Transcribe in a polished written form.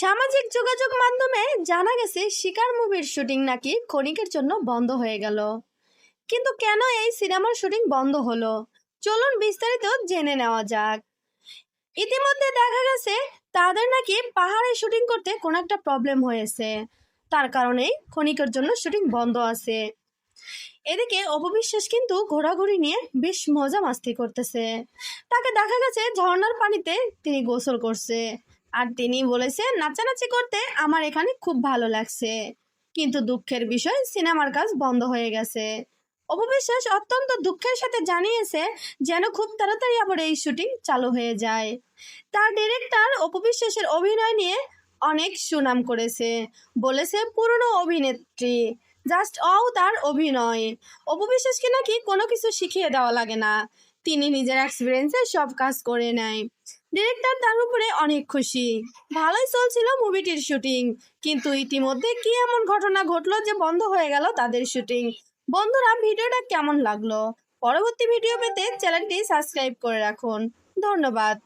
সামাজিক যোগাযোগ মাধ্যমে জানা গেছে শিকার মুভির শুটিং নাকি ক্ষণিকের জন্য বন্ধ হয়ে গেল। কিন্তু কেন এই সিনেমার শুটিং বন্ধ হলো, চলুন বিস্তারিত জেনে নেওয়া যাক। ইতিমধ্যে দেখা গেছে তাদের নাকি পাহাড়ে শুটিং করতে কোনো একটা প্রবলেম হয়েছে, তার কারণেই ক্ষণিকের জন্য শুটিং বন্ধ আছে। এদিকে অপবিশ্বাস কিন্তু ঘোরাঘুরি নিয়ে বেশ মজা মাস্তি করতেছে। তাকে দেখা গেছে ঝর্ণার পানিতে তিনি গোসল করছে, আর তিনি বলেছে নাচানাচি করতে আমার এখানে খুব ভালো লাগছে। কিন্তু দুঃখের বিষয়, সিনেমার কাজ বন্ধ হয়ে গেছে। অপবিশ্বাস অত্যন্ত দুঃখের সাথে জানিয়েছে যেন খুব তাড়াতাড়ি আবার এই শুটিং চালু হয়ে যায়। তার ডিরেক্টর অপবিশ্বাসের অভিনয় নিয়ে অনেক সুনাম করেছে, বলেছে পুরনো অভিনেত্রী, জাস্ট তার অভিনয়। অপবিশ্বাসকে নাকি কোনো কিছু শিখিয়ে দেওয়া লাগে না, তিনি নিজের এক্সপিরিয়েন্সে সব কাজ করে নেয়। ডিরেক্টর তার উপরে অনেক খুশি। ভালোই চলছিল মুভিটির শুটিং, কিন্তু ইতিমধ্যে কি এমন ঘটনা ঘটলো যে বন্ধ হয়ে গেল তাদের শুটিং। বন্ধুরা, ভিডিওটা কেমন লাগলো? পরবর্তী ভিডিও পেতে চ্যানেলটি সাবস্ক্রাইব করে রাখুন। ধন্যবাদ।